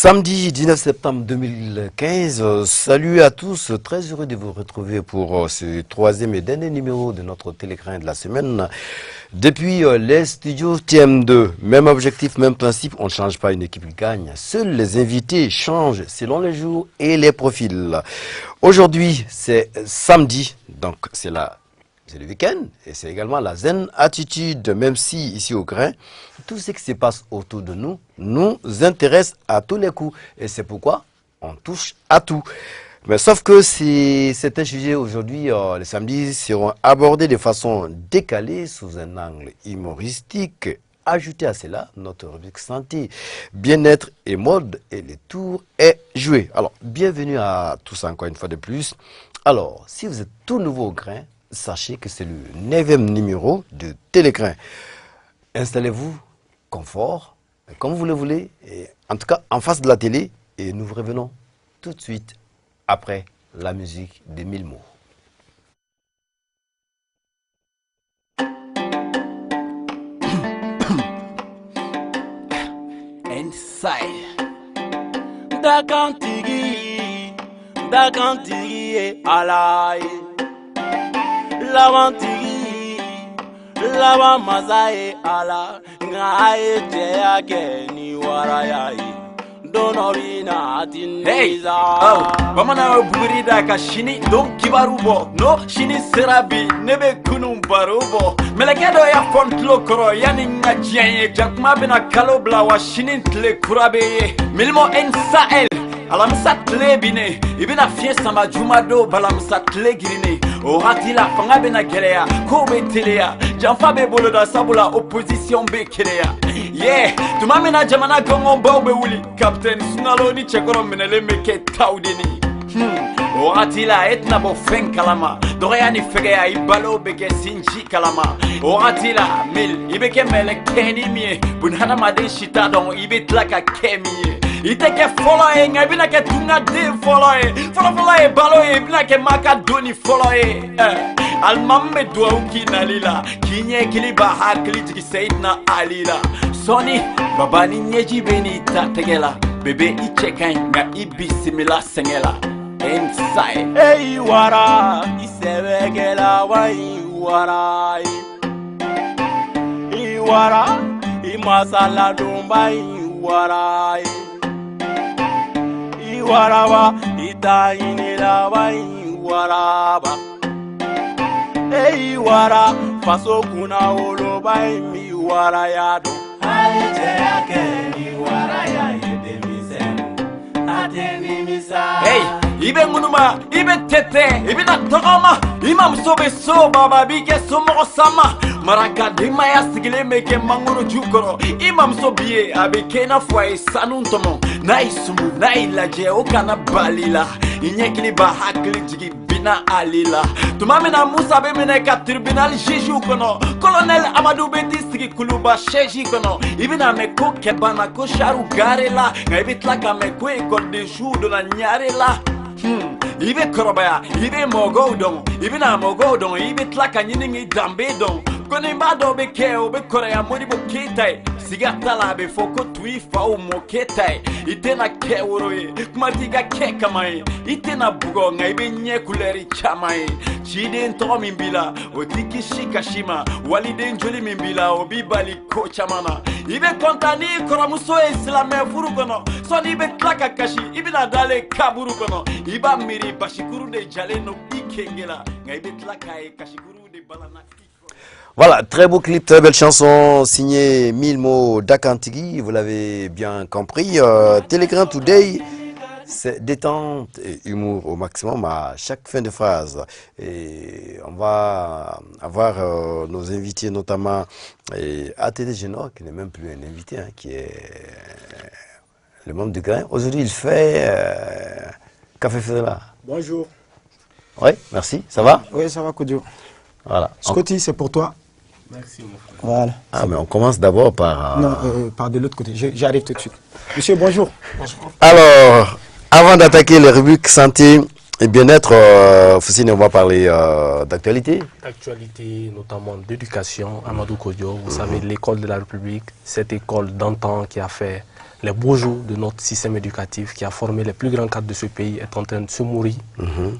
Samedi 19 septembre 2015, salut à tous, très heureux de vous retrouver pour ce troisième et dernier numéro de notre télégrain de la semaine. Depuis les studios TM2, même objectif, même principe, on ne change pas, une équipe gagne. Seuls les invités changent selon les jours et les profils. Aujourd'hui, c'est samedi, donc c'est le week-end et c'est également la zen attitude, même si ici au grain, tout ce qui se passe autour de nous nous intéresse à tous les coups. Et c'est pourquoi on touche à tout. Mais sauf que c'est un sujet aujourd'hui, les samedis seront abordés de façon décalée sous un angle humoristique. Ajouté à cela, notre rubrique santé, bien-être et mode et le tour est joué. Alors, bienvenue à tous encore une fois de plus. Alors, si vous êtes tout nouveau au grain, sachez que c'est le 9e numéro de Télégrain. Installez-vous, confort, comme vous le voulez, et en tout cas en face de la télé, et nous revenons tout de suite après la musique des 1000 mots. Inside Dakantigi Alai Lava Mazae Ala Ngae Teake Ni Warayai Donovina Atiniza. Bamana Burida Kashini Don Kibarubo No Shini Serabi Nebe Kunum Barubo Melekado ya Fontlo Koro Yani Ngajian Jakma Bena Kalobla wa Shinin Tle Kurabe Milmo Ensael Alamsat lebine ibina fiesta majumado balamsat legirine o hatila fanga bena gelea ko betelea janfa be boloda sabula opposition be kelea yeah tumamena jamana gongo bawbe wuli captain sungalo ni chekoro menele meke taudeni o hatila etna bo fen kalama doyani fegea ibalo beke sinji kalama o hatila mil ibeke melek tenimie bunhana made shita don ibetlaka kemie iteke follow ngabina ke tunga de follow follow balo ibina ke makadoni follow almamme douki nalila kinye kiliba hakli jigi saidna alila soni babani nyeji benita tegela bebe ichekan nga ibisimila sengela inside hey wara isebegela wai wara iwara imasala dumbai wara Iwaraba, itainilaba, Iwaraba. Iwara, faso kuna oloba, Iwarayado. Hey, ibe munuma, ibe tete, ibe na togama, imam sobe so baba bige somo sama. Maraka dima ya sigile meke mangoro jukoro imam sobie abeke na fwai sanuntomo na isumu na ilaje okana balila inyekili ba hakli jigi bina alila tumame na musa be meneka tribunal jiju kono colonel amadou beti sigi kuluba sheji kono ibina meko kebana ko sharu garela ngabitla kameko ekol de judo na nyarela ibe korobaya ibe mogodon ibina mogodon ibe tlaka nyingi dambe don kone mbado be keo be korea modibo ketai sigatala be foko tuifa o moketai itena keworoye kumatiga kekamai itena bugo ngaibe nyekuleri chamai chiden to mimbila otiki shikashima waliden joli mimbila obibali ko chamana ibe kontani koramuso islame furugono so ibe tlaka kashi ibina dale kaburu kono iba miri bashikuru de jaleno ikengela ngaibe tlaka e kashikuru de balana. Voilà, très beau clip, très belle chanson, signée 1000 mots d'Akantigi, vous l'avez bien compris. Télégrain Today, c'est détente et humour au maximum à chaque fin de phrase. Et on va avoir nos invités, notamment ATD Génor, qui n'est même plus un invité, hein, qui est le membre du grain. Aujourd'hui, il fait Café Fela. Bonjour. Oui, merci, ça va? Oui, ça va, Kodio. Voilà. Scotty, c'est pour toi. Merci mon frère. Voilà. Ah, mais on commence d'abord par... Non, par de l'autre côté. J'arrive tout de suite. Monsieur, bonjour. Bonjour. Alors, avant d'attaquer les rubriques santé et bien-être, on va parler d'actualité. Actualité, notamment d'éducation. Amadou Kodio, vous savez, l'école de la République, cette école d'antan qui a fait les beaux jours de notre système éducatif qui a formé les plus grands cadres de ce pays est en train de se mourir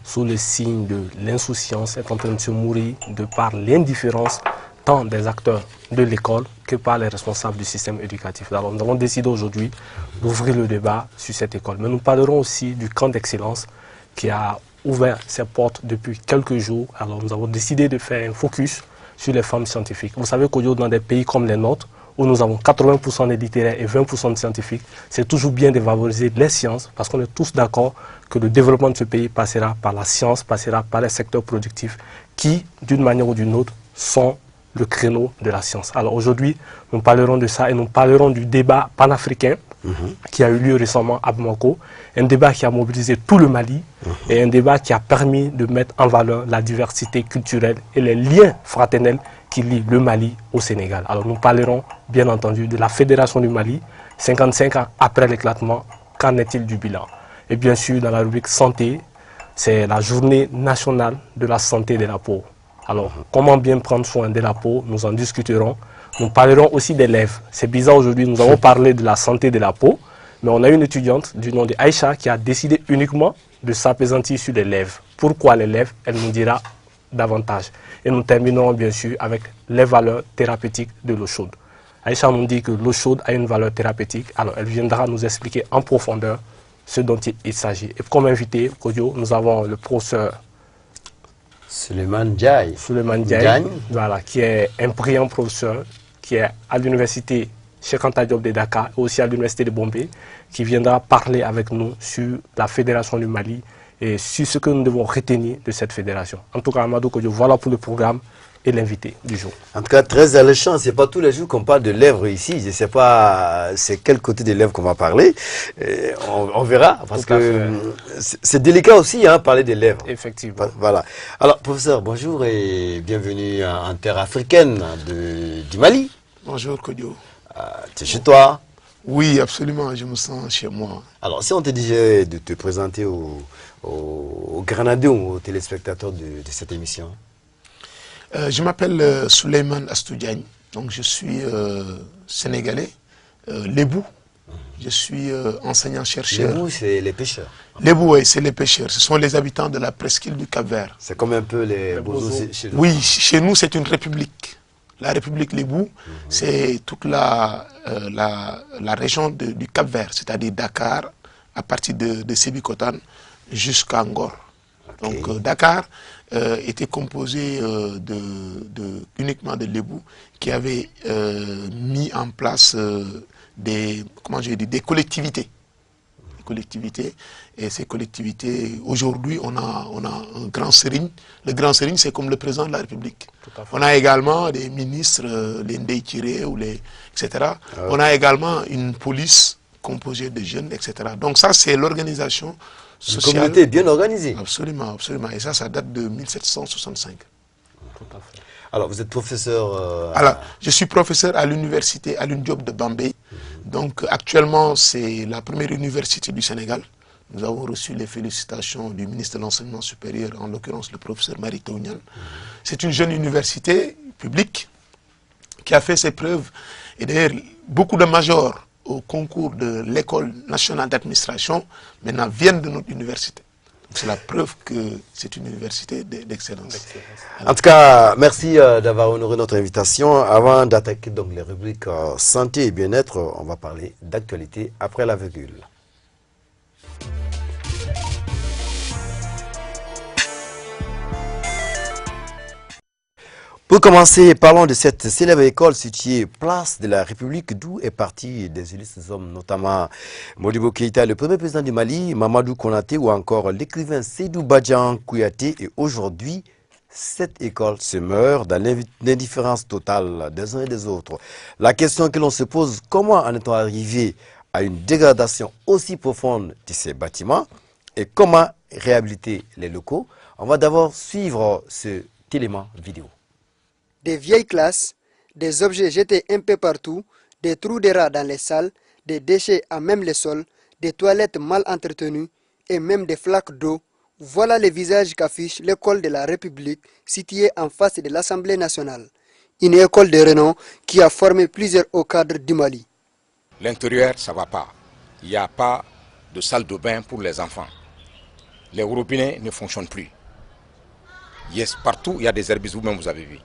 sous le signe de l'insouciance, est en train de se mourir de par l'indifférence tant des acteurs de l'école que par les responsables du système éducatif. Alors nous avons décidé aujourd'hui d'ouvrir le débat sur cette école. Mais nous parlerons aussi du camp d'excellence qui a ouvert ses portes depuis quelques jours. Alors nous avons décidé de faire un focus sur les femmes scientifiques. Vous savez qu'aujourd'hui, dans des pays comme les nôtres, où nous avons 80% de littéraires et 20% de scientifiques, c'est toujours bien de valoriser les sciences parce qu'on est tous d'accord que le développement de ce pays passera par la science, passera par les secteurs productifs qui, d'une manière ou d'une autre, sont le créneau de la science. Alors aujourd'hui, nous parlerons de ça et nous parlerons du débat panafricain qui a eu lieu récemment à Bamako, un débat qui a mobilisé tout le Mali et un débat qui a permis de mettre en valeur la diversité culturelle et les liens fraternels qui lient le Mali au Sénégal. Alors nous parlerons bien entendu de la Fédération du Mali, 55 ans après l'éclatement, qu'en est-il du bilan? Et bien sûr, dans la rubrique santé, c'est la journée nationale de la santé de la peau. Alors, comment bien prendre soin de la peau? Nous en discuterons. Nous parlerons aussi des lèvres. C'est bizarre aujourd'hui, nous avons parlé de la santé de la peau, mais on a une étudiante du nom de Aïcha qui a décidé uniquement de s'apaisantir sur les lèvres. Pourquoi les lèvres? Elle nous dira davantage. Et nous terminerons bien sûr avec les valeurs thérapeutiques de l'eau chaude. Aïcha nous dit que l'eau chaude a une valeur thérapeutique. Alors, elle viendra nous expliquer en profondeur ce dont il s'agit. Et comme invité, Kodio, nous avons le professeur Suleiman Ndiaye. Voilà, qui est un brillant professeur, qui est à l'université Cheikh Anta Diop de Dakar et aussi à l'université de Bombay, qui viendra parler avec nous sur la Fédération du Mali et sur ce que nous devons retenir de cette fédération. En tout cas, Amadou Kodio, voilà pour le programme et l'invité du jour. En tout cas, très alléchant. C'est pas tous les jours qu'on parle de lèvres ici. Je sais pas c'est quel côté des lèvres qu'on va parler. On verra parce que c'est délicat aussi, hein, parler des lèvres. Effectivement. Voilà. Alors, professeur, bonjour et bienvenue en terre africaine du Mali. Bonjour Kodio. Tu es chez toi? Oui, absolument, je me sens chez moi. Alors, si on te disait de te présenter aux Grenadiers ou aux téléspectateurs de cette émission? Je m'appelle Souleymane Astou Diagne, donc je suis sénégalais, lébou. Je suis enseignant-chercheur. Lébou, c'est les pêcheurs. Lébou, oui, c'est les pêcheurs. Ce sont les habitants de la presqu'île du Cap-Vert. C'est comme un peu les Bozos chez nous. Oui, chez nous, c'est une république. La république Lébou, c'est toute la région du Cap-Vert, c'est-à-dire Dakar, à partir de Sébikotane jusqu'à Ngor. Okay. Donc Dakar était composé uniquement de Lébou qui avait mis en place des collectivités. Et ces collectivités, aujourd'hui, on a un grand sérigne. Le grand sérigne, c'est comme le président de la République. On a également des ministres, les Ndeye Tiré, etc. On a également une police composée de jeunes, etc. Donc ça, c'est l'organisation sociale. Une communauté bien organisée. Absolument, absolument. Et ça date de 1765. Tout à fait. Alors, vous êtes professeur Alors, je suis professeur à l'université Alioune Diop de Bambey. Donc, actuellement, c'est la première université du Sénégal. Nous avons reçu les félicitations du ministre de l'Enseignement supérieur, en l'occurrence le professeur Mary Teuw Niane. C'est une jeune université publique qui a fait ses preuves. Et d'ailleurs, beaucoup de majors au concours de l'École nationale d'administration maintenant viennent de notre université. C'est la preuve que c'est une université d'excellence. En tout cas, merci d'avoir honoré notre invitation. Avant d'attaquer donc les rubriques santé et bien-être, on va parler d'actualité après la virgule. Pour commencer, parlons de cette célèbre école située place de la République, d'où est parti des illustres hommes, notamment Modibo Keïta, le premier président du Mali, Mamadou Konaté ou encore l'écrivain Seydou Badjan Kouyaté. Et aujourd'hui, cette école se meurt dans l'indifférence totale des uns et des autres. La question que l'on se pose, comment en est-on arrivé à une dégradation aussi profonde de ces bâtiments et comment réhabiliter les locaux? On va d'abord suivre cet élément vidéo. Des vieilles classes, des objets jetés un peu partout, des trous de rats dans les salles, des déchets à même les sols, des toilettes mal entretenues et même des flaques d'eau. Voilà les visages qu'affiche l'école de la République située en face de l'Assemblée nationale. Une école de renom qui a formé plusieurs hauts cadres du Mali. L'intérieur, ça ne va pas. Il n'y a pas de salle de bain pour les enfants. Les robinets ne fonctionnent plus. Yes, partout, il y a des herbicides, vous-même vous avez vu.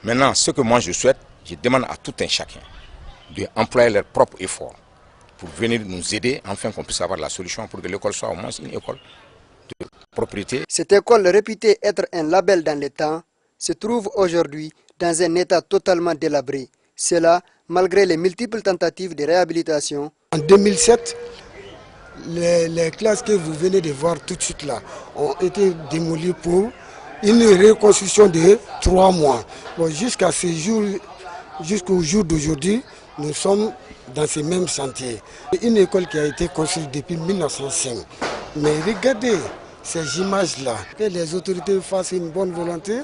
Maintenant, ce que moi je souhaite, je demande à tout un chacun d'employer leurs propres efforts pour venir nous aider, afin qu'on puisse avoir la solution pour que l'école soit au moins une école de propriété. Cette école réputée être un label dans le temps se trouve aujourd'hui dans un état totalement délabré. Cela malgré les multiples tentatives de réhabilitation. En 2007, les classes que vous venez de voir tout de suite là ont été démolies pour une reconstruction de 3 mois. Bon, jusqu'à ce jour, jusqu'au jour d'aujourd'hui, nous sommes dans ces mêmes chantiers. Une école qui a été construite depuis 1905. Mais regardez ces images-là, que les autorités fassent une bonne volonté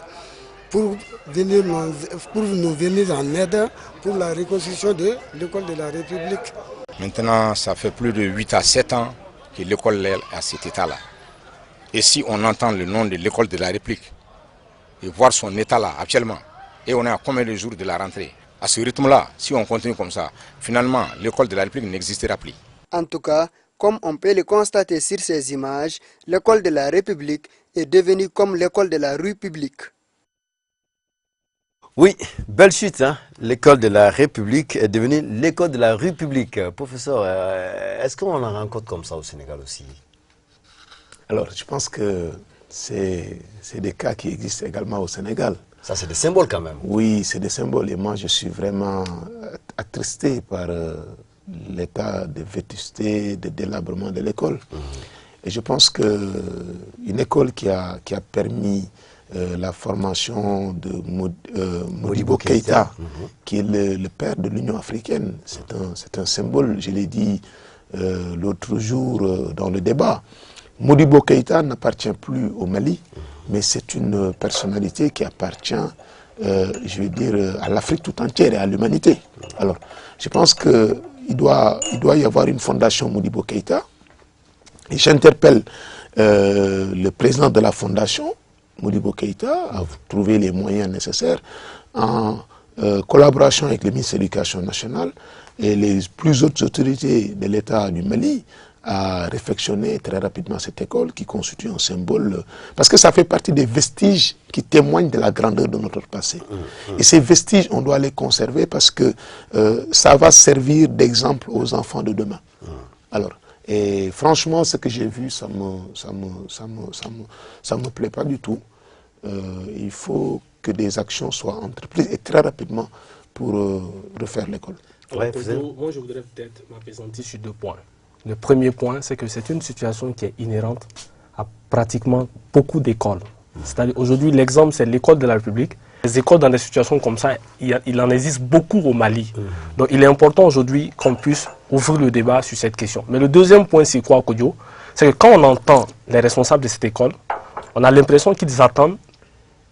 pour nous venir en aide pour la reconstruction de l'école de la République. Maintenant, ça fait plus de 8 à 7 ans que l'école est à cet état-là. Et si on entend le nom de l'école de la République et voir son état là actuellement, et on est à combien de jours de la rentrée, à ce rythme-là, si on continue comme ça, finalement, l'école de la République n'existera plus. En tout cas, comme on peut le constater sur ces images, l'école de la République est devenue comme l'école de la rue publique. Oui, belle chute, hein? L'école de la République est devenue l'école de la rue publique. Professeur, est-ce qu'on en rencontre comme ça au Sénégal aussi? Alors, je pense que c'est des cas qui existent également au Sénégal. Ça, c'est des symboles quand même. Oui, c'est des symboles. Et moi, je suis vraiment attristé par l'état de vétusté, de délabrement de l'école. Et je pense qu'une école qui a permis la formation de Modibo Keïta, qui est le père de l'Union africaine, c'est un symbole, je l'ai dit l'autre jour dans le débat. Modibo Keïta n'appartient plus au Mali, mais c'est une personnalité qui appartient, je veux dire, à l'Afrique tout entière et à l'humanité. Alors, je pense qu'il doit y avoir une fondation Modibo Keïta. Et j'interpelle le président de la fondation, Modibo Keïta, à trouver les moyens nécessaires en collaboration avec le ministre de l'Éducation nationale et les plus hautes autorités de l'État du Mali à réfectionner très rapidement cette école qui constitue un symbole, parce que ça fait partie des vestiges qui témoignent de la grandeur de notre passé. Et ces vestiges, on doit les conserver parce que ça va servir d'exemple aux enfants de demain. Alors, et franchement, ce que j'ai vu, ça me plaît pas du tout. Il faut que des actions soient entreprises et très rapidement pour refaire l'école. Ouais, moi, je voudrais peut-être m'appesantir sur 2 points. Le premier point, c'est que c'est une situation qui est inhérente à pratiquement beaucoup d'écoles. C'est-à-dire, aujourd'hui, l'exemple, c'est l'école de la République. Les écoles dans des situations comme ça, il en existe beaucoup au Mali. Donc, il est important aujourd'hui qu'on puisse ouvrir le débat sur cette question. Mais le deuxième point, c'est quoi, Kodjo? C'est que quand on entend les responsables de cette école, on a l'impression qu'ils attendent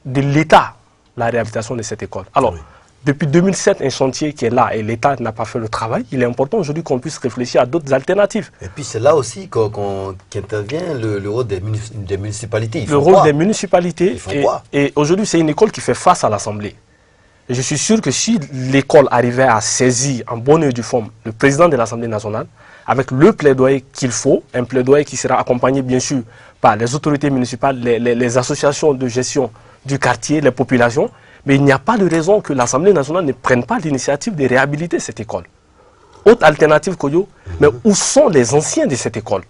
de l'État la réhabilitation de cette école. Alors, depuis 2007, un chantier qui est là et l'État n'a pas fait le travail, il est important aujourd'hui qu'on puisse réfléchir à d'autres alternatives. Et puis c'est là aussi qu'intervient le rôle des municipalités. Le rôle des municipalités. Et aujourd'hui, c'est une école qui fait face à l'Assemblée. Et je suis sûr que si l'école arrivait à saisir en bonne et due forme le président de l'Assemblée nationale, avec le plaidoyer qu'il faut, un plaidoyer qui sera accompagné bien sûr par les autorités municipales, les associations de gestion du quartier, les populations, mais il n'y a pas de raison que l'Assemblée nationale ne prenne pas l'initiative de réhabiliter cette école. Autre alternative, Koyo, mais où sont les anciens de cette école?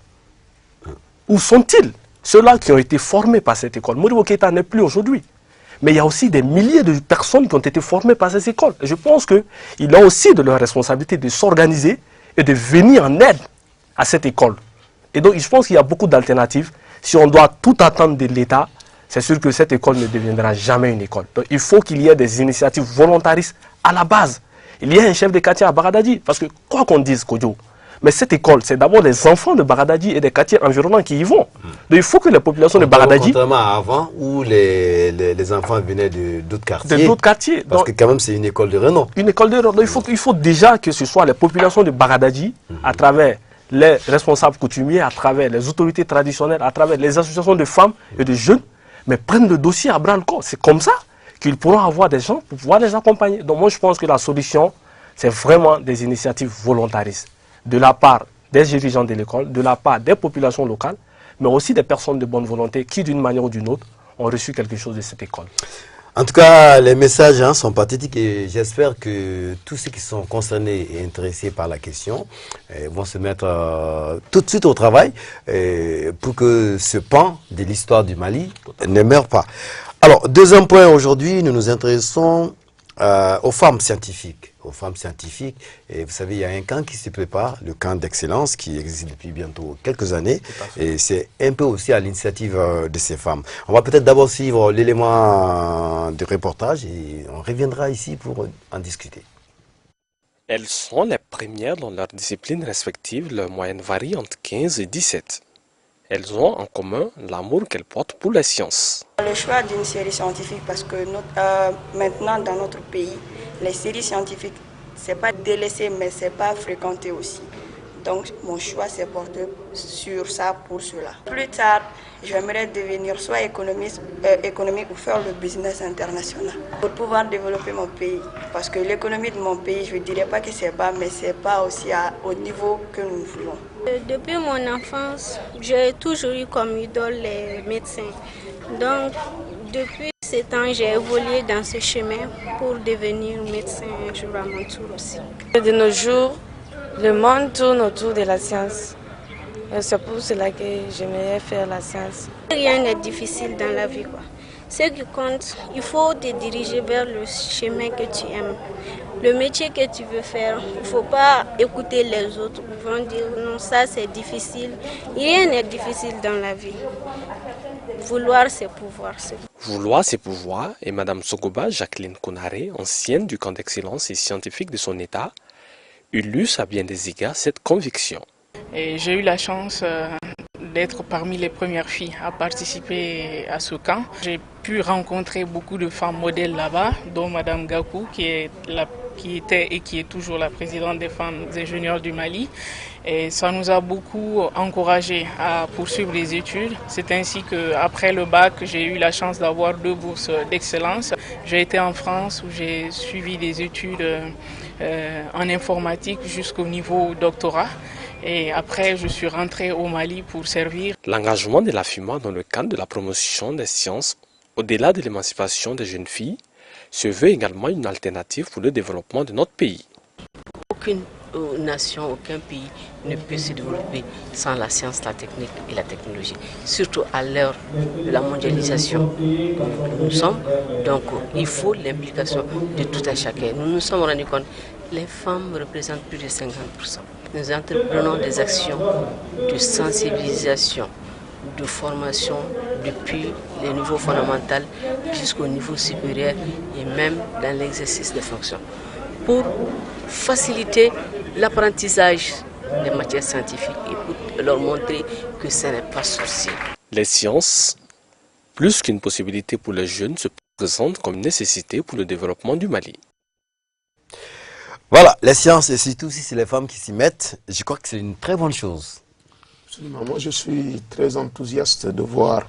Où sont-ils? Ceux-là qui ont été formés par cette école. Modibo Keïta n'est plus aujourd'hui. Mais il y a aussi des milliers de personnes qui ont été formées par ces écoles. Et je pense qu'il a aussi de leur responsabilité de s'organiser et de venir en aide à cette école. Et donc, je pense qu'il y a beaucoup d'alternatives. Si on doit tout attendre de l'État, c'est sûr que cette école ne deviendra jamais une école. Donc, il faut qu'il y ait des initiatives volontaristes à la base. Il y a un chef de quartier à Bagadadi, parce que quoi qu'on dise, Kodjo, mais cette école, c'est d'abord les enfants de Bagadadi et des quartiers environnants qui y vont. Donc, il faut que les populations de Bagadadi... Contrairement à avant, où les enfants venaient d'autres quartiers. De d'autres quartiers. Parce que quand même, c'est une école de renom. Une école de renom. Donc, il faut déjà que ce soit les populations de Bagadadi, à travers les responsables coutumiers, à travers les autorités traditionnelles, à travers les associations de femmes et de jeunes, mais prennent le dossier à bras le corps. C'est comme ça qu'ils pourront avoir des gens pour pouvoir les accompagner. Donc moi, je pense que la solution, c'est vraiment des initiatives volontaristes de la part des dirigeants de l'école, de la part des populations locales, mais aussi des personnes de bonne volonté qui, d'une manière ou d'une autre, ont reçu quelque chose de cette école. En tout cas, les messages sont pathétiques et j'espère que tous ceux qui sont concernés et intéressés par la question vont se mettre tout de suite au travail pour que ce pan de l'histoire du Mali ne meure pas. Alors, deuxième point, aujourd'hui, nous nous intéressons aux femmes scientifiques. Et vous savez, il y a un camp qui se prépare, le camp d'excellence, qui existe depuis bientôt quelques années. Et c'est un peu aussi à l'initiative de ces femmes. On va peut-être d'abord suivre l'élément de reportage et on reviendra ici pour en discuter. Elles sont les premières dans leurs disciplines respectives. Leur moyenne varie entre 15 et 17. Elles ont en commun l'amour qu'elles portent pour les sciences. Le choix d'une série scientifique parce que maintenant dans notre pays, les séries scientifiques, c'est pas délaissé mais c'est pas fréquenté aussi. Donc mon choix s'est porté sur ça pour cela. Plus tard, j'aimerais devenir soit économique ou faire le business international pour pouvoir développer mon pays. Parce que l'économie de mon pays, je ne dirais pas que c'est bas, mais c'est pas aussi au niveau que nous voulons. Depuis mon enfance, j'ai toujours eu comme idole les médecins. Donc, depuis 7 ans, j'ai évolué dans ce chemin pour devenir médecin un jour à mon tour aussi. De nos jours, le monde tourne autour de la science. C'est pour cela que j'aimerais faire la science. Rien n'est difficile dans la vie, quoi. Ce qui compte, il faut te diriger vers le chemin que tu aimes. Le métier que tu veux faire, il ne faut pas écouter les autres. Ils vont dire non, ça c'est difficile. Rien n'est difficile dans la vie. Vouloir, c'est pouvoir. Vouloir, c'est pouvoir. Et Mme Sogoba Jacqueline Konaré, ancienne du camp d'excellence et scientifique de son État, illustre à bien des égards cette conviction. J'ai eu la chance d'être parmi les premières filles à participer à ce camp. J'ai pu rencontrer beaucoup de femmes modèles là-bas, dont Mme Gakou, qui était et qui est toujours la présidente des femmes ingénieurs du Mali. Et ça nous a beaucoup encouragés à poursuivre les études. C'est ainsi qu'après le bac, j'ai eu la chance d'avoir 2 bourses d'excellence. J'ai été en France où j'ai suivi des études en informatique jusqu'au niveau doctorat. Et après, je suis rentré au Mali pour servir. L'engagement de la FUMA dans le cadre de la promotion des sciences, au-delà de l'émancipation des jeunes filles, se veut également une alternative pour le développement de notre pays. Aucune nation, aucun pays ne peut se développer sans la science, la technique et la technologie. Surtout à l'heure de la mondialisation que nous sommes. Donc il faut l'implication de tout un chacun. Nous nous sommes rendus compte que les femmes représentent plus de 50%. Nous entreprenons des actions de sensibilisation, de formation depuis les niveaux fondamentaux jusqu'au niveau supérieur et même dans l'exercice des fonctions pour faciliter l'apprentissage des matières scientifiques et pour leur montrer que ce n'est pas sorcier. Les sciences, plus qu'une possibilité pour les jeunes, se présentent comme une nécessité pour le développement du Mali. Voilà, les sciences, et surtout si c'est les femmes qui s'y mettent, je crois que c'est une très bonne chose. Absolument. Moi, je suis très enthousiaste de voir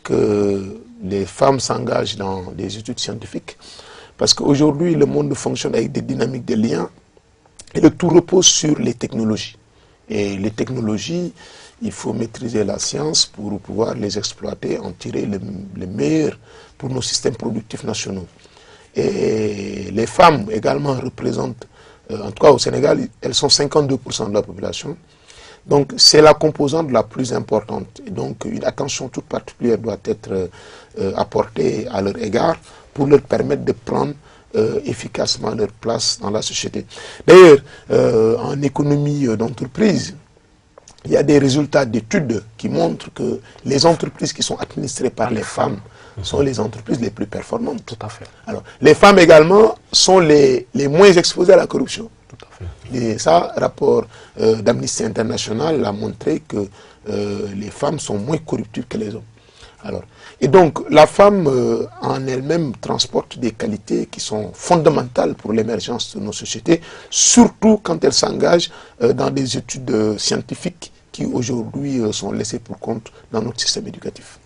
que les femmes s'engagent dans des études scientifiques. Parce qu'aujourd'hui, le monde fonctionne avec des dynamiques de liens et le tout repose sur les technologies. Et les technologies, il faut maîtriser la science pour pouvoir les exploiter, en tirer le meilleur pour nos systèmes productifs nationaux. Et les femmes également représentent, en tout cas au Sénégal, elles sont 52% de la population. Donc c'est la composante la plus importante. Et donc une attention toute particulière doit être apportée à leur égard pour leur permettre de prendre efficacement leur place dans la société. D'ailleurs, en économie d'entreprise, il y a des résultats d'études qui montrent que les entreprises qui sont administrées par les femmes sont les entreprises les plus performantes. Tout à fait. Alors, les femmes également sont les moins exposées à la corruption. Tout à fait. Et ça, rapport d'Amnesty International a montré que les femmes sont moins corruptibles que les hommes. Alors, et donc, la femme en elle-même transporte des qualités qui sont fondamentales pour l'émergence de nos sociétés, surtout quand elle s'engage dans des études scientifiques qui aujourd'hui sont laissées pour compte dans notre système éducatif.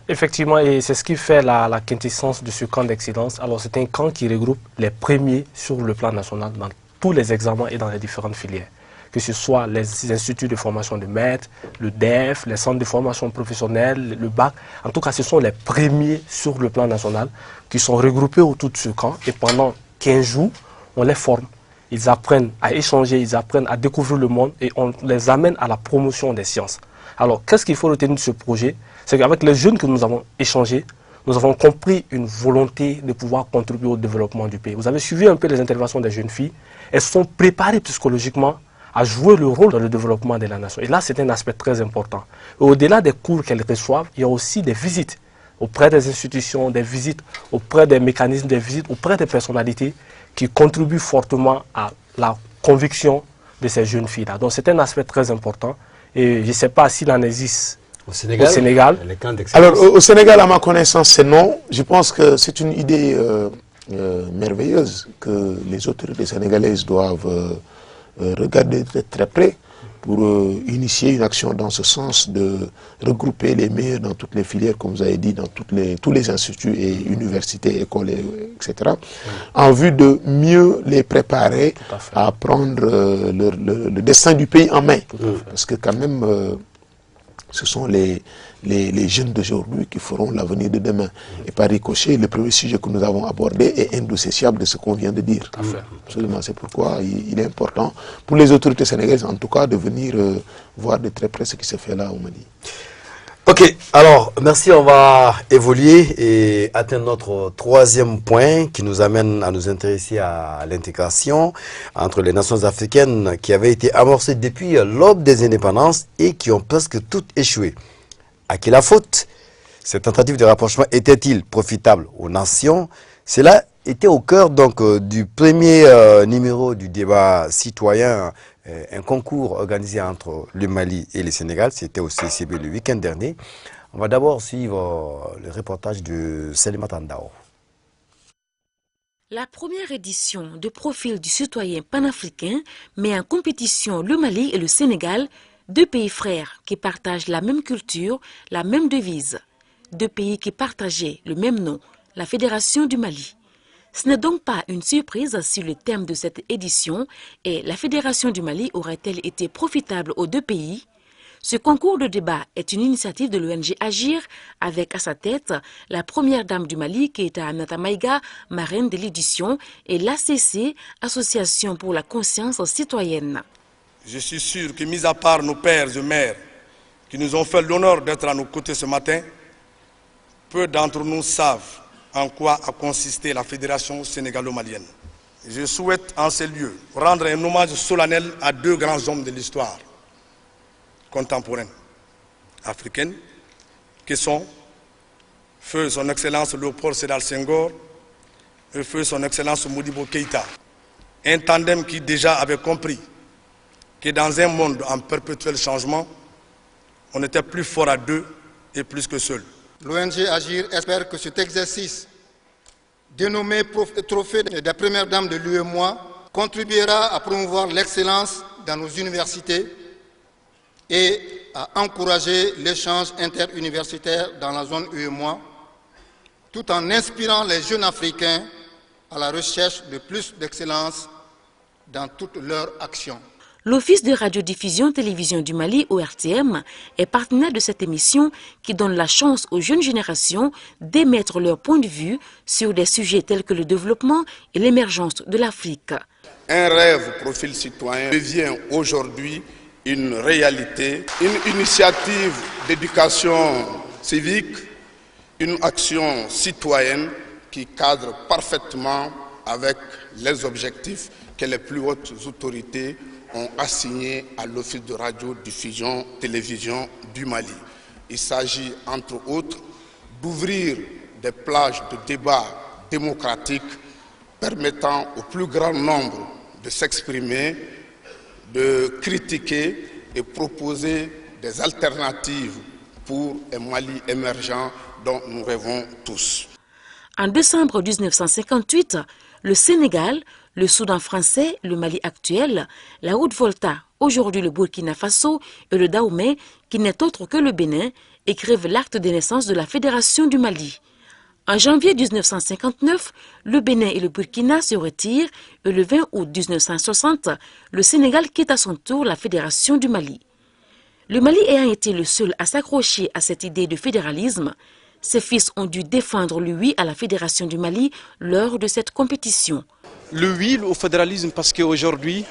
Effectivement, et c'est ce qui fait la quintessence de ce camp d'excellence. Alors, c'est un camp qui regroupe les premiers sur le plan national dans tous les examens et dans les différentes filières. Que ce soit les instituts de formation de maîtres, le DEF, les centres de formation professionnelle, le bac. En tout cas, ce sont les premiers sur le plan national qui sont regroupés autour de ce camp. Et pendant 15 jours, on les forme. Ils apprennent à échanger, ils apprennent à découvrir le monde et on les amène à la promotion des sciences. Alors, qu'est-ce qu'il faut retenir de ce projet? C'est qu'avec les jeunes que nous avons échangés, nous avons compris une volonté de pouvoir contribuer au développement du pays. Vous avez suivi un peu les interventions des jeunes filles. Elles sont préparées psychologiquement à jouer le rôle dans le développement de la nation. Et là, c'est un aspect très important. Au-delà des cours qu'elles reçoivent, il y a aussi des visites auprès des institutions, des visites auprès des mécanismes, des visites auprès des personnalités qui contribuent fortement à la conviction de ces jeunes filles-là. Donc, c'est un aspect très important. Et je ne sais pas s'il en existe au Sénégal. Alors, au Sénégal, à ma connaissance, c'est non. Je pense que c'est une idée merveilleuse que les autorités sénégalaises doivent regarder de très près pour initier une action dans ce sens de regrouper les meilleurs dans toutes les filières, comme vous avez dit, dans tous les instituts et universités, écoles, etc., en vue de mieux les préparer à prendre le destin du pays en main. Parce que quand même, ce sont les jeunes d'aujourd'hui qui feront l'avenir de demain. Et par ricochet, le premier sujet que nous avons abordé est indissociable de ce qu'on vient de dire. Absolument, c'est pourquoi il est important pour les autorités sénégalaises, en tout cas, de venir voir de très près ce qui se fait là au Mali. Ok, alors merci, on va évoluer et atteindre notre troisième point qui nous amène à nous intéresser à l'intégration entre les nations africaines qui avaient été amorcées depuis l'aube des indépendances et qui ont presque toutes échoué. À qui la faute? Cette tentative de rapprochement était-il profitable aux nations? Cela était au cœur donc du premier numéro du débat citoyen, un concours organisé entre le Mali et le Sénégal. C'était au CCB le week-end dernier. On va d'abord suivre le reportage de Selima Tandao. La première édition de Profil du citoyen panafricain met en compétition le Mali et le Sénégal, deux pays frères qui partagent la même culture, la même devise. Deux pays qui partageaient le même nom, la Fédération du Mali. Ce n'est donc pas une surprise si le thème de cette édition est « La Fédération du Mali aurait-elle été profitable aux deux pays ?» Ce concours de débat est une initiative de l'ONG Agir avec à sa tête la première dame du Mali, Keïta Aminata Maïga, marraine de l'édition, et l'ACC, Association pour la conscience citoyenne. Je suis sûr que, mis à part nos pères et mères qui nous ont fait l'honneur d'être à nos côtés ce matin, peu d'entre nous savent en quoi a consisté la Fédération sénégalo-malienne. Je souhaite en ces lieux rendre un hommage solennel à deux grands hommes de l'histoire contemporaine africaine, qui sont Feu son Excellence Léopold Sédar Senghor et Feu son Excellence Modibo Keïta. Un tandem qui déjà avait compris que dans un monde en perpétuel changement, on était plus fort à deux et plus que seul. L'ONG Agir espère que cet exercice, dénommé Trophée des premières dames de l'UEMOA, contribuera à promouvoir l'excellence dans nos universités et à encourager l'échange interuniversitaire dans la zone UEMOA, tout en inspirant les jeunes Africains à la recherche de plus d'excellence dans toutes leurs actions. L'Office de radiodiffusion-télévision du Mali, ORTM, est partenaire de cette émission qui donne la chance aux jeunes générations d'émettre leur point de vue sur des sujets tels que le développement et l'émergence de l'Afrique. Un rêve Profil citoyen devient aujourd'hui une réalité, une initiative d'éducation civique, une action citoyenne qui cadre parfaitement avec les objectifs que les plus hautes autorités ont assigné à l'Office de radio-diffusion-télévision du Mali. Il s'agit, entre autres, d'ouvrir des plages de débat démocratiques permettant au plus grand nombre de s'exprimer, de critiquer et proposer des alternatives pour un Mali émergent dont nous rêvons tous. En décembre 1958, le Sénégal, le Soudan français, le Mali actuel, la Haute-Volta, aujourd'hui le Burkina Faso, et le Dahomey, qui n'est autre que le Bénin, écrivent l'acte de naissance de la Fédération du Mali. En janvier 1959, le Bénin et le Burkina se retirent et le 20 août 1960, le Sénégal quitte à son tour la Fédération du Mali. Le Mali ayant été le seul à s'accrocher à cette idée de fédéralisme, ses fils ont dû défendre le oui à la Fédération du Mali lors de cette compétition. Le oui au fédéralisme parce qu'aujourd'hui,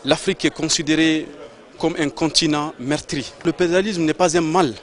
l'Afrique est considérée comme un continent meurtri. Le fédéralisme n'est pas un mal.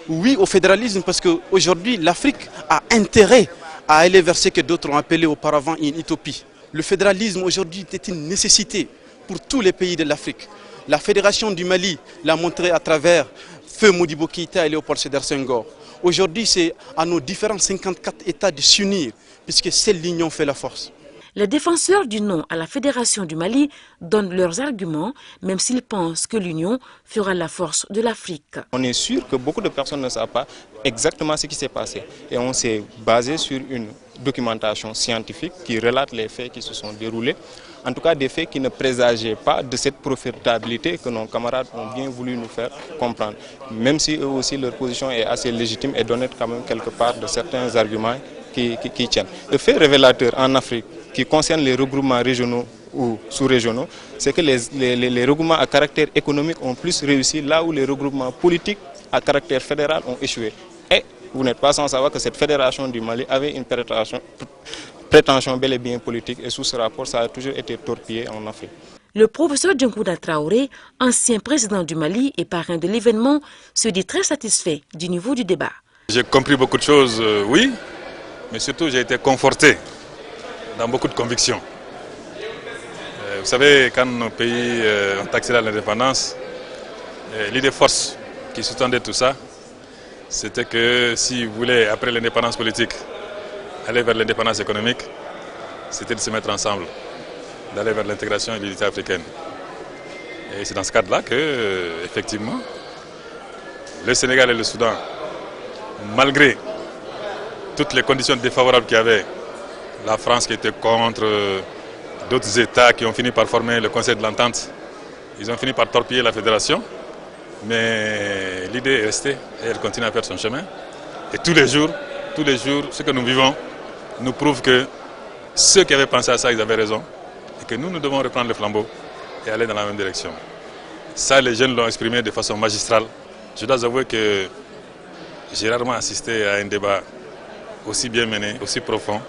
Oui au fédéralisme parce qu'aujourd'hui, l'Afrique a intérêt à aller vers ce que d'autres ont appelé auparavant une utopie. Le fédéralisme aujourd'hui est une nécessité pour tous les pays de l'Afrique. La Fédération du Mali l'a montré à travers Feu Modibo Keïta et Léopold Sédar Senghor. Aujourd'hui, c'est à nos différents 54 États de s'unir, puisque seule l'union fait la force. Les défenseurs du non à la Fédération du Mali donnent leurs arguments, même s'ils pensent que l'union fera la force de l'Afrique. On est sûr que beaucoup de personnes ne savent pas exactement ce qui s'est passé. Et on s'est basé sur une documentation scientifique qui relate les faits qui se sont déroulés. En tout cas, des faits qui ne présageaient pas de cette profitabilité que nos camarades ont bien voulu nous faire comprendre. Même si eux aussi, leur position est assez légitime et donnait quand même quelque part de certains arguments qui tiennent. Le fait révélateur en Afrique qui concerne les regroupements régionaux ou sous-régionaux, c'est que les regroupements à caractère économique ont plus réussi là où les regroupements politiques à caractère fédéral ont échoué. Et vous n'êtes pas sans savoir que cette fédération du Mali avait une prétention bel et bien politique et sous ce rapport, ça a toujours été torpillé en Afrique. Le professeur Djenkouda Traoré, ancien président du Mali et parrain de l'événement, se dit très satisfait du niveau du débat. J'ai compris beaucoup de choses, oui, mais surtout j'ai été conforté dans beaucoup de convictions. Vous savez, quand nos pays ont accédé à l'indépendance, l'idée force qui sous-tendait tout ça, c'était que si vous voulez, après l'indépendance politique, aller vers l'indépendance économique, c'était de se mettre ensemble, d'aller vers l'intégration et l'unité africaine. Et c'est dans ce cadre-là que, effectivement, le Sénégal et le Soudan, malgré toutes les conditions défavorables qu'il y avait, la France qui était contre, d'autres États qui ont fini par former le Conseil de l'Entente, ils ont fini par torpiller la fédération, mais l'idée est restée et elle continue à faire son chemin. Et tous les jours, ce que nous vivons nous prouve que ceux qui avaient pensé à ça, ils avaient raison, et que nous devons reprendre le flambeau et aller dans la même direction. Ça, les jeunes l'ont exprimé de façon magistrale. Je dois avouer que j'ai rarement assisté à un débat aussi bien mené, aussi profond,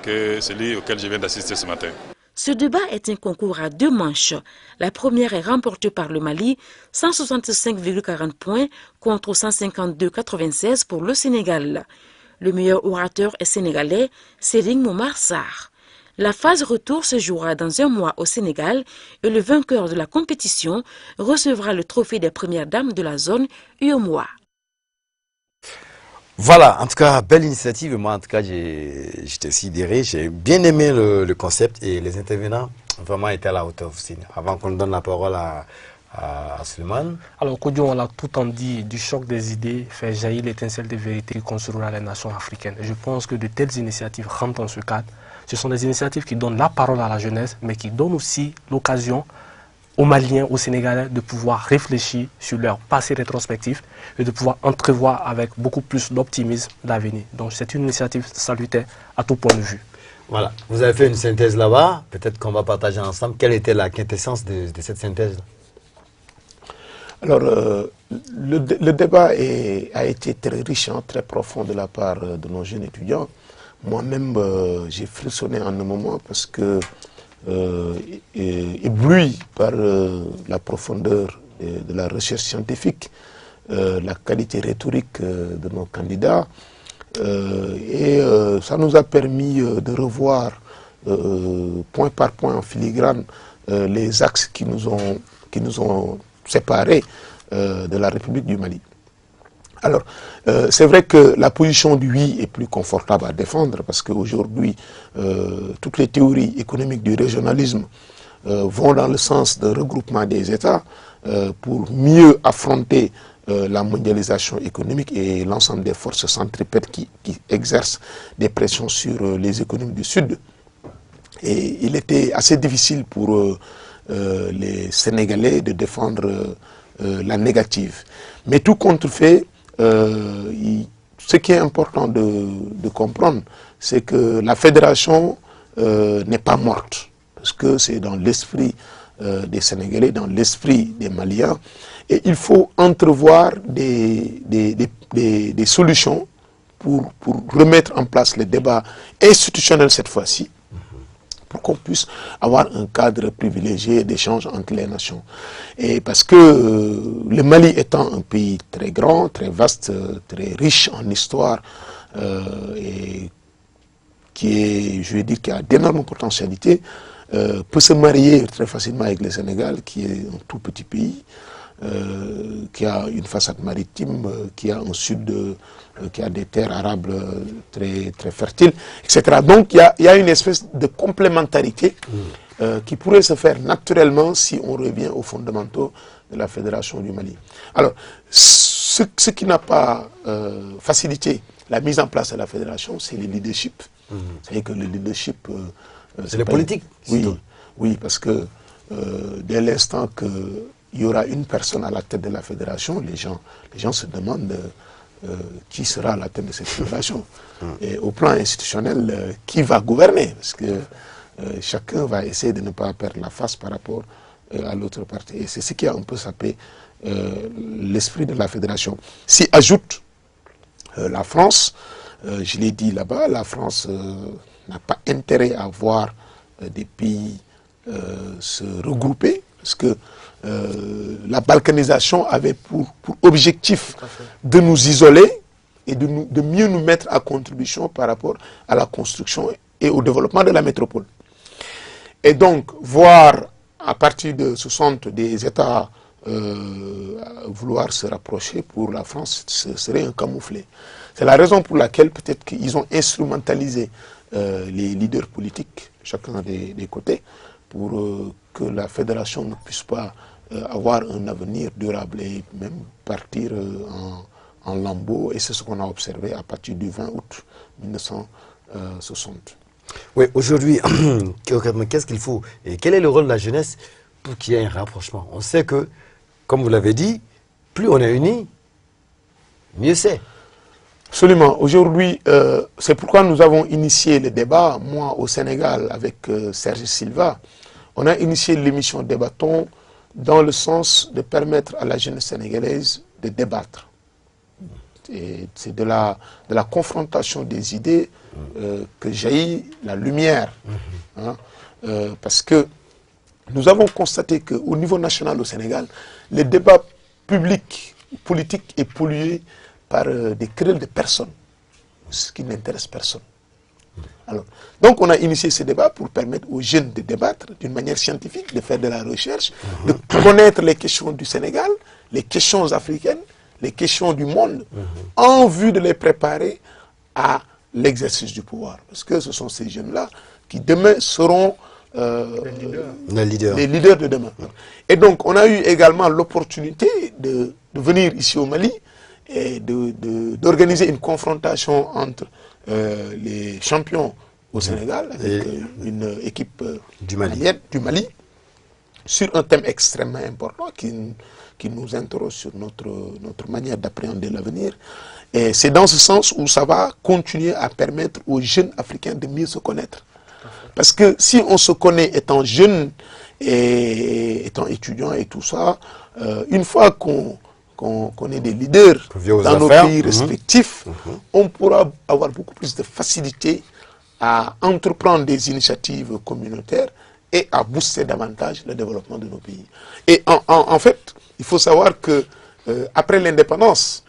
que celui auquel je viens d'assister ce matin. Ce débat est un concours à deux manches. La première est remportée par le Mali, 165,40 points contre 152,96 pour le Sénégal. Le meilleur orateur est sénégalais, Serigne Momar Sarr. La phase retour se jouera dans un mois au Sénégal et le vainqueur de la compétition recevra le trophée des premières dames de la zone UEMOA. Voilà, en tout cas, belle initiative. Moi, en tout cas, j'étais sidéré. J'ai bien aimé le concept et les intervenants vraiment étaient à la hauteur aussi. Avant qu'on donne la parole à Suleiman. Alors, Kodion, on l'a tout en dit, du choc des idées fait jaillir l'étincelle de vérité qui construira les nations africaines. Et je pense que de telles initiatives rentrent dans ce cadre. Ce sont des initiatives qui donnent la parole à la jeunesse, mais qui donnent aussi l'occasion aux Maliens, aux Sénégalais de pouvoir réfléchir sur leur passé rétrospectif et de pouvoir entrevoir avec beaucoup plus d'optimisme l'avenir. Donc c'est une initiative salutaire à tout point de vue. Voilà, vous avez fait une synthèse là-bas, peut-être qu'on va partager ensemble. Quelle était la quintessence de cette synthèse? Alors, le débat a été très riche, très profond de la part de nos jeunes étudiants. Moi-même, j'ai frissonné en un moment parce que ébloui par la profondeur de la recherche scientifique, la qualité rhétorique de nos candidats. Et ça nous a permis de revoir point par point en filigrane les axes qui nous ont séparés de la République du Mali. Alors, c'est vrai que la position du oui est plus confortable à défendre parce qu'aujourd'hui, toutes les théories économiques du régionalisme vont dans le sens d'un regroupement des États pour mieux affronter la mondialisation économique et l'ensemble des forces centripètes qui exercent des pressions sur les économies du Sud. Et il était assez difficile pour les Sénégalais de défendre la négative. Mais tout compte fait, ce qui est important de comprendre, c'est que la fédération n'est pas morte, parce que c'est dans l'esprit des Sénégalais, dans l'esprit des Maliens, et il faut entrevoir des solutions pour remettre en place le débat institutionnel cette fois-ci, pour qu'on puisse avoir un cadre privilégié d'échange entre les nations. Et parce que le Mali étant un pays très grand, très vaste, très riche en histoire, et qui est, je vais dire, qui a d'énormes potentialités, peut se marier très facilement avec le Sénégal, qui est un tout petit pays, qui a une façade maritime, qui a un sud, qui a des terres arables très, très fertiles, etc. Donc il y a une espèce de complémentarité qui pourrait se faire naturellement si on revient aux fondamentaux de la Fédération du Mali. Alors, ce qui n'a pas facilité la mise en place de la Fédération, c'est le leadership. C'est-à-dire que le leadership... c'est la politique. Oui, parce que dès l'instant qu'il y aura une personne à la tête de la fédération, les gens se demandent qui sera à la tête de cette fédération. Et au plan institutionnel, qui va gouverner? Parce que chacun va essayer de ne pas perdre la face par rapport à l'autre partie. Et c'est ce qui a un peu sapé l'esprit de la fédération. S'y ajoute la France, je l'ai dit là-bas, la France n'a pas intérêt à voir des pays se regrouper, parce que la balkanisation avait pour objectif de nous isoler et de mieux nous mettre à contribution par rapport à la construction et au développement de la métropole. Et donc, voir à partir de 60 des États vouloir se rapprocher pour la France, ce serait un camouflet. C'est la raison pour laquelle peut-être qu'ils ont instrumentalisé les leaders politiques, chacun des côtés, pour que la fédération ne puisse pas avoir un avenir durable et même partir en lambeaux. Et c'est ce qu'on a observé à partir du 20 août 1960. Oui, aujourd'hui, qu'est-ce qu'il faut et quel est le rôle de la jeunesse pour qu'il y ait un rapprochement? On sait que, comme vous l'avez dit, plus on est unis, mieux c'est. Absolument. Aujourd'hui, c'est pourquoi nous avons initié le débat, moi au Sénégal avec Serge Silva. On a initié l'émission Débattons dans le sens de permettre à la jeunesse sénégalaise de débattre. C'est de la confrontation des idées que jaillit la lumière. Parce que nous avons constaté qu'au niveau national au Sénégal, le débat public, politique est pollué par des querelles de personnes, ce qui n'intéresse personne. Alors, donc on a initié ce débat pour permettre aux jeunes de débattre d'une manière scientifique, de faire de la recherche, de connaître les questions du Sénégal, les questions africaines, les questions du monde, en vue de les préparer à l'exercice du pouvoir. Parce que ce sont ces jeunes-là qui demain seront les leaders de demain. Et donc on a eu également l'opportunité de venir ici au Mali et d'organiser une confrontation entre les champions au Sénégal, avec une équipe du Mali, sur un thème extrêmement important qui nous interroge sur notre manière d'appréhender l'avenir. Et c'est dans ce sens où ça va continuer à permettre aux jeunes Africains de mieux se connaître. Parce que si on se connaît étant jeune et étant étudiant et tout ça, une fois qu'on est des leaders dans nos pays respectifs, on pourra avoir beaucoup plus de facilité à entreprendre des initiatives communautaires et à booster davantage le développement de nos pays. Et en fait, il faut savoir que après l'indépendance,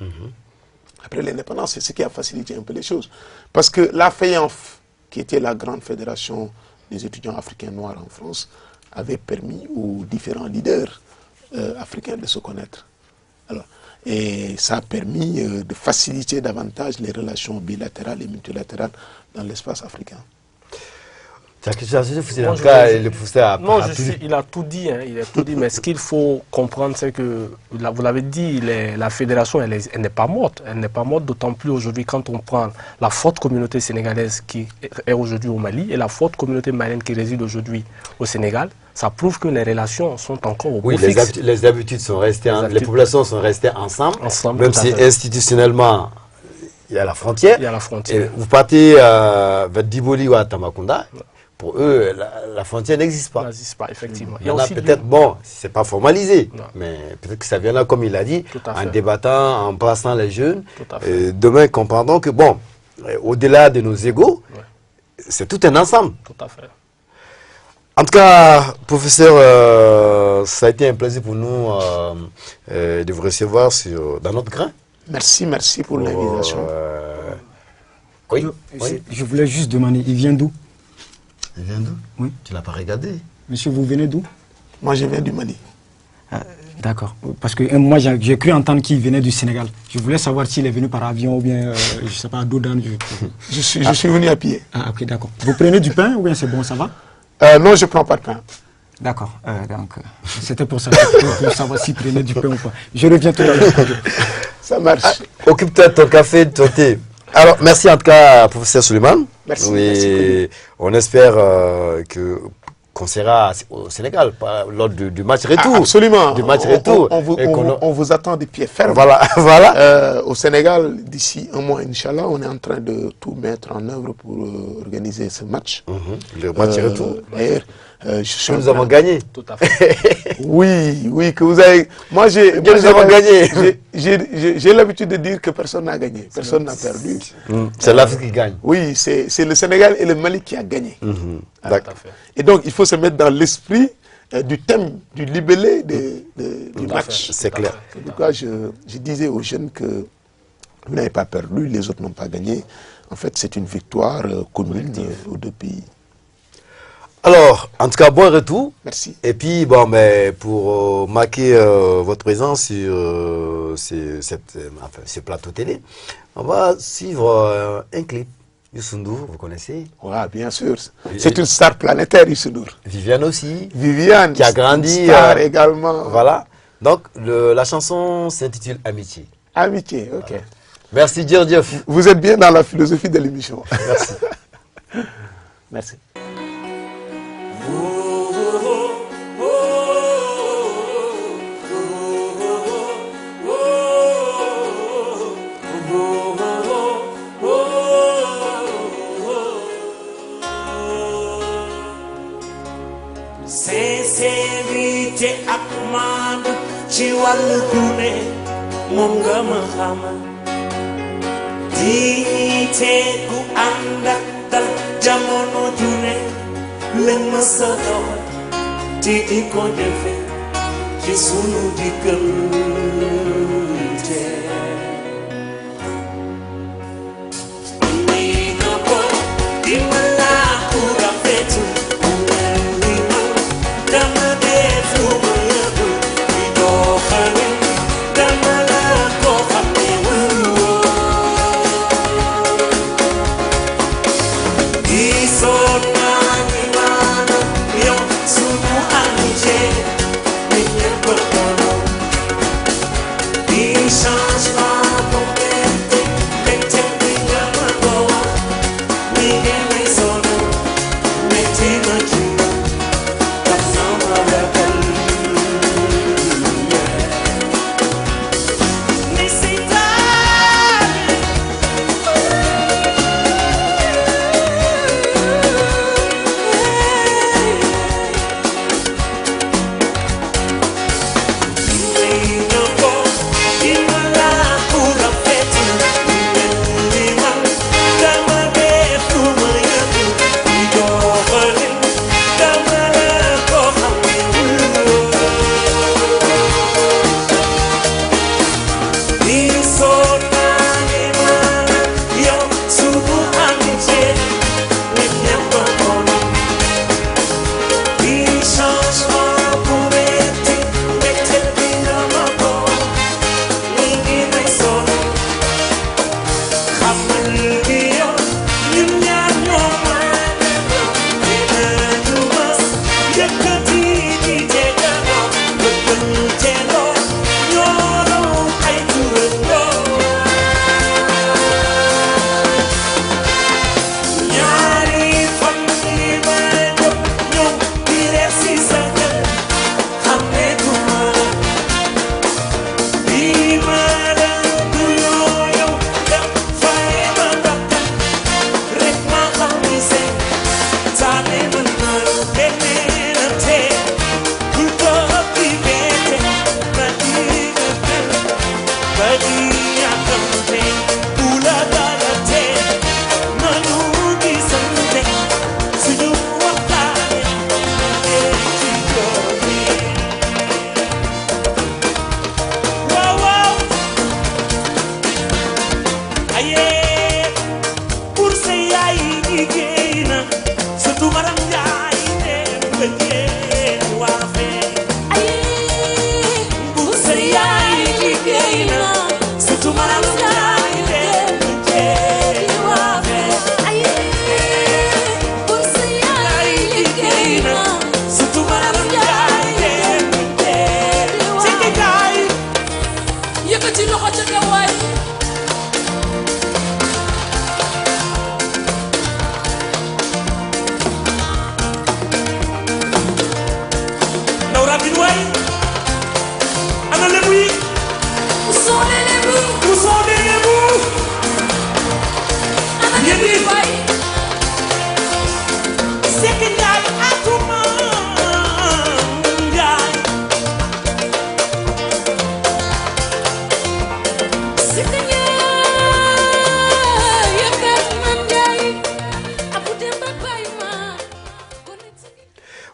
c'est ce qui a facilité un peu les choses. Parce que la FEIANF, qui était la grande fédération des étudiants africains noirs en France, avait permis aux différents leaders africains de se connaître. Alors, et ça a permis de faciliter davantage les relations bilatérales et multilatérales dans l'espace africain. Il a tout dit, mais ce qu'il faut comprendre, c'est que, vous l'avez dit, la fédération, elle n'est pas morte. Elle n'est pas morte, d'autant plus aujourd'hui quand on prend la forte communauté sénégalaise qui est aujourd'hui au Mali et la forte communauté malienne qui réside aujourd'hui au Sénégal. ça prouve que les relations sont encore au Oui, beau fixe. les habitudes sont restées, les populations sont restées ensemble même si institutionnellement, il y a la frontière. Il y a la frontière. Et vous partez vers Diboli ou à Tambacounda, pour eux, la frontière n'existe pas. N'existe pas, effectivement. Il y en a peut-être, bon, c'est pas formalisé, mais peut-être que ça vient là, comme il a dit, en débattant, en passant les jeunes. Demain, comprendrons que, bon, au-delà de nos égos, c'est tout un ensemble. Tout à fait. En tout cas, professeur, ça a été un plaisir pour nous de vous recevoir dans notre grain. Merci pour l'invitation. Oui. Je voulais juste demander, il vient d'où? Il vient d'où? Oui. Tu l'as pas regardé? Monsieur, vous venez d'où? Moi, je viens du Mali. D'accord. Parce que moi, j'ai cru entendre qu'il venait du Sénégal. Je voulais savoir s'il est venu par avion ou bien, je ne sais pas, d'où dans... Je suis venu à pied. Ah, ok, d'accord. Vous prenez du pain ou bien c'est bon, ça va? Non, je ne prends pas de pain. D'accord. Donc, c'était pour ça. Pour savoir s'il prenait du pain ou pas. Je reviens tout à l'heure. Ça marche. Occupe-toi de ton café, de ton thé. Alors, merci en tout cas, professeur Suleiman. Merci. Et on espère qu'on sera au Sénégal lors du match retour. Absolument. Du match retour. On vous attend de pied ferme. Voilà. Au Sénégal, d'ici un mois, Inch'Allah, on est en train de tout mettre en œuvre pour organiser ce match. Le match retour. D'ailleurs, nous avons gagné. Tout à fait. Oui, que vous avez... Moi, nous avons gagné. J'ai l'habitude de dire que personne n'a gagné. Personne n'a perdu. C'est l'Afrique qui gagne. Oui, c'est le Sénégal et le Mali qui a gagné. Et donc, il faut se mettre dans l'esprit du thème, du libellé du match. C'est clair. En tout cas, je disais aux jeunes que vous n'avez pas perdu, les autres n'ont pas gagné. En fait, c'est une victoire commune aux deux pays. Alors, en tout cas, bon retour. Merci. Et puis, bon, mais pour marquer votre présence sur ce plateau télé, on va suivre un clip. Youssou N'Dour, vous connaissez? Oui, bien sûr. C'est une star planétaire, Youssou N'Dour. Viviane aussi. Viviane, qui a grandi. Une star également. Voilà. Donc, la chanson s'intitule Amitié. Amitié, ok. Voilà. Merci, Djerdjeff. Vous êtes bien dans la philosophie de l'émission. Merci. Merci. Sincérité ak maandu ci wàllu dune moom nga ma xamal dignité gu ànd ak dal jamono june lañ ma sa doxal te di ko defe ci sunu diggante nii nga ko di ma laa ku rafetu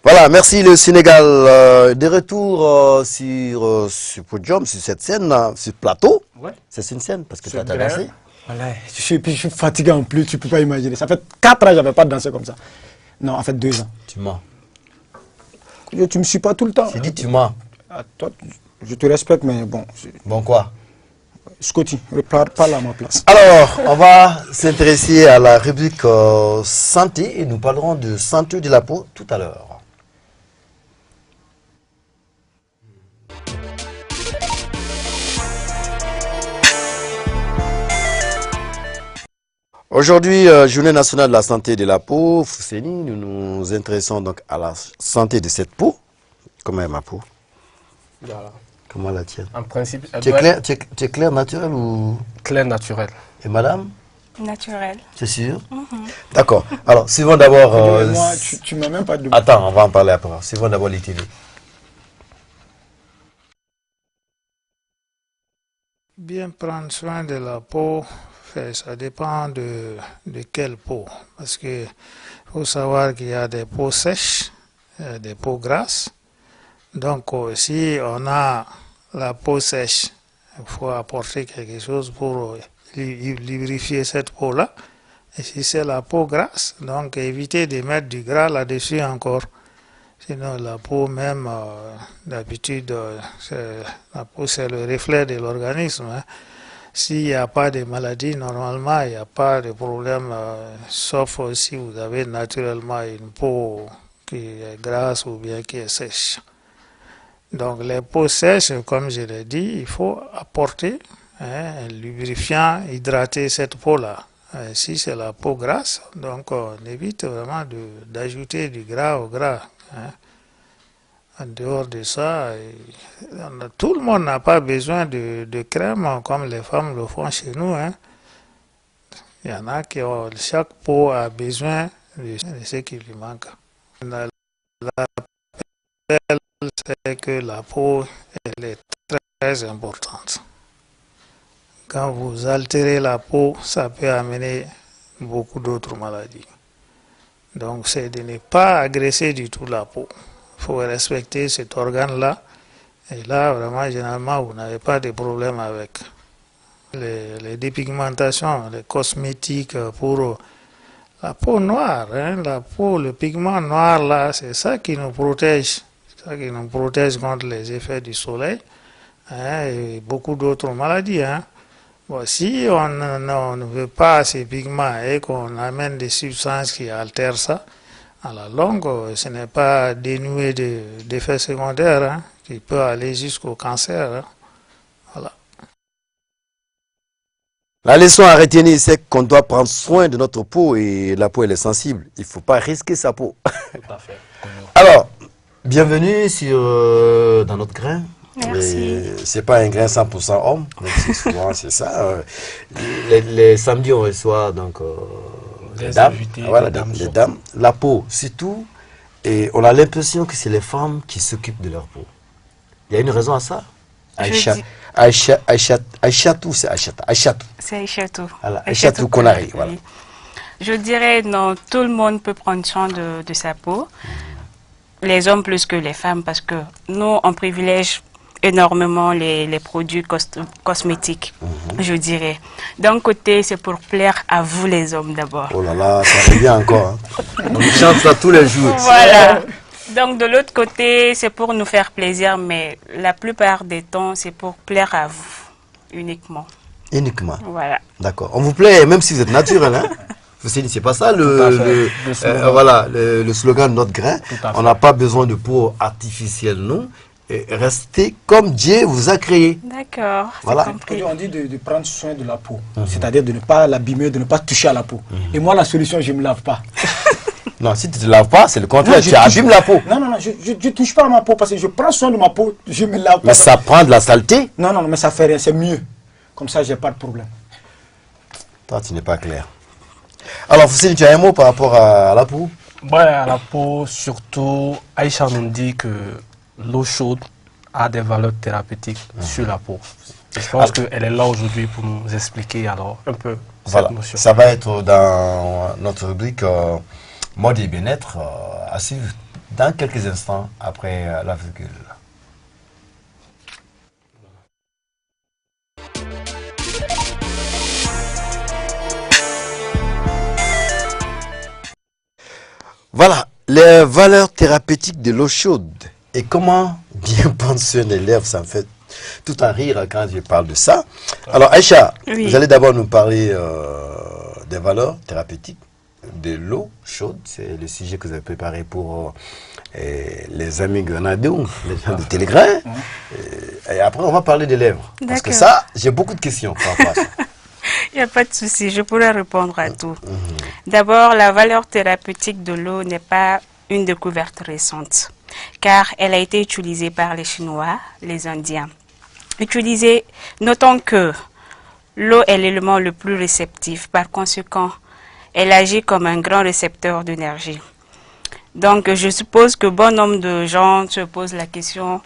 Voilà, merci le Sénégal. De retour sur ce podium, sur cette scène, sur ce plateau. Ouais. C'est une scène parce que tu as dansé. Voilà, je suis fatigué en plus, tu ne peux pas imaginer. Ça fait 4 ans que je n'avais pas dansé comme ça. Non, en fait 2 ans. Tu mens. Tu ne me suis pas tout le temps. J'ai dit tu mens. Ah, toi, je te respecte, mais bon. Bon quoi? Scotty, parle à ma place. Alors, on va s'intéresser à la rubrique santé et nous parlerons de santé de la peau tout à l'heure. Aujourd'hui, Journée nationale de la santé de la peau. Fousseni, nous nous intéressons donc à la santé de cette peau. Comment est ma peau? Voilà. Comment la tienne? En principe, tu es clair naturel ou? Clair naturel. Et madame? Naturel. C'est sûr? D'accord. Alors, suivons d'abord... moi, tu m'as même pas demandé. Attends, on va en parler après. Suivons d'abord l'ITV. Bien prendre soin de la peau, ça dépend de quelle peau. Parce qu'il faut savoir qu'il y a des peaux sèches, des peaux grasses. Donc, si on a la peau sèche, il faut apporter quelque chose pour lubrifier cette peau-là. Et si c'est la peau grasse, donc éviter de mettre du gras là-dessus encore. Sinon, la peau même, d'habitude, la peau c'est le reflet de l'organisme. Hein. S'il n'y a pas de maladie, normalement, il n'y a pas de problème, sauf si vous avez naturellement une peau qui est grasse ou bien qui est sèche. Donc, les peaux sèches, comme je l'ai dit, il faut apporter un lubrifiant, hydrater cette peau-là. Si c'est la peau grasse, donc on évite vraiment d'ajouter du gras au gras. Hein. En dehors de ça, tout le monde n'a pas besoin de crème comme les femmes le font chez nous. Hein. Il y en a qui ont, chaque peau a besoin de ce qui lui manque. L'appel, c'est que la peau, elle est très importante. Quand vous altérez la peau, ça peut amener beaucoup d'autres maladies. Donc, c'est de ne pas agresser du tout la peau. Il faut respecter cet organe-là. Et là, vraiment, généralement, vous n'avez pas de problème avec les dépigmentations, les cosmétiques pour la peau noire. Hein, la peau, le pigment noir, là, c'est ça qui nous protège. C'est ça qui nous protège contre les effets du soleil hein, et beaucoup d'autres maladies. Hein. Bon, si on ne veut pas ces pigments et qu'on amène des substances qui altèrent ça, à la longue, ce n'est pas dénué d'effets secondaires hein, qui peut aller jusqu'au cancer. Hein. Voilà. La leçon à retenir, c'est qu'on doit prendre soin de notre peau et la peau elle est sensible. Il ne faut pas risquer sa peau. Tout à fait. Alors, bienvenue dans notre grain. Merci. C'est pas un grain 100% homme, mais souvent c'est ça. Les samedis, on reçoit donc les dames. Voilà, les dames. La peau, c'est tout. Et on a l'impression que c'est les femmes qui s'occupent de leur peau. Il y a une raison à ça. Aïchatou, c'est Aïchatou. C'est Aïchatou. Voilà, Aïchatou Konari, voilà. Je dirais, non, tout le monde peut prendre soin de sa peau. Les hommes plus que les femmes, parce que nous, on privilège énormément les produits cosmétiques, je dirais. D'un côté, c'est pour plaire à vous les hommes d'abord. Oh là là, ça revient encore. Hein. On chante ça tous les jours. Voilà. Donc de l'autre côté, c'est pour nous faire plaisir, mais la plupart des temps, c'est pour plaire à vous uniquement. Uniquement. Voilà. D'accord. On vous plaît, même si vous êtes naturel, hein. C'est pas ça le slogan de notre grain. On n'a pas besoin de peau artificielle, non. Et restez comme Dieu vous a créé. D'accord. Voilà. On dit de prendre soin de la peau, c'est-à-dire de ne pas l'abîmer, de ne pas toucher à la peau. Et moi, la solution, je ne me lave pas. Non, si tu ne te laves pas, c'est le contraire, tu abîmes la peau. Non, je ne touche pas à ma peau parce que je prends soin de ma peau, je me lave pas. Mais ça prend de la saleté. Non, mais ça fait rien, c'est mieux. Comme ça, j'ai pas de problème. Toi, tu n'es pas clair. Alors, Foussine, tu as un mot par rapport à la peau? Ouais, à la peau, surtout, Aïcha nous dit que l'eau chaude a des valeurs thérapeutiques sur la peau. Et je pense qu'elle est là aujourd'hui pour nous expliquer alors un peu cette notion. Ça va être dans notre rubrique mode et bien-être à suivre dans quelques instants après la virgule. Voilà, les valeurs thérapeutiques de l'eau chaude. Et comment bien prendre soin des lèvres, ça me fait tout un rire quand je parle de ça. Alors Aïcha, vous allez d'abord nous parler des valeurs thérapeutiques de l'eau chaude. C'est le sujet que vous avez préparé pour les amis grenadiers, les gens de Télégrain. Et après, on va parler des lèvres. Parce que ça, j'ai beaucoup de questions par rapport à ça. Il n'y a pas de souci, je pourrais répondre à tout. D'abord, la valeur thérapeutique de l'eau n'est pas une découverte récente, car elle a été utilisée par les Chinois, les Indiens. Notons que l'eau est l'élément le plus réceptif, par conséquent, elle agit comme un grand récepteur d'énergie. Donc, je suppose que bon nombre de gens se posent la question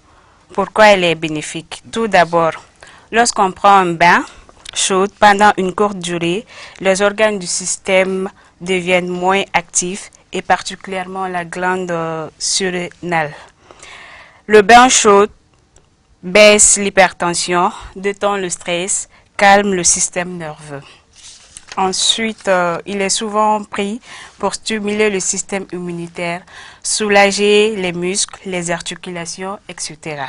pourquoi elle est bénéfique. Tout d'abord, lorsqu'on prend un bain chaud pendant une courte durée, les organes du système deviennent moins actifs et particulièrement la glande surrénale. Le bain chaud baisse l'hypertension, détend le stress, calme le système nerveux. Ensuite, il est souvent pris pour stimuler le système immunitaire, soulager les muscles, les articulations, etc.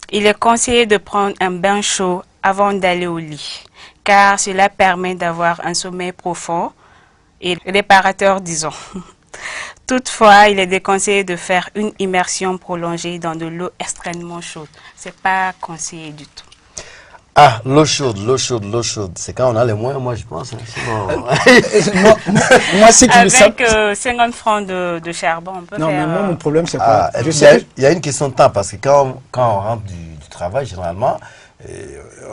Il est conseillé de prendre un bain chaud avant d'aller au lit, car cela permet d'avoir un sommeil profond et réparateur, disons. Toutefois, il est déconseillé de faire une immersion prolongée dans de l'eau extrêmement chaude. Ce n'est pas conseillé du tout. Ah, l'eau chaude. C'est quand on a les moyens, moi je pense. Moi, c'est qui avec 50 francs de charbon, on peut faire... Non, mais moi, mon problème, c'est quoi? Il y a une question de temps, parce que quand on rentre du travail, généralement,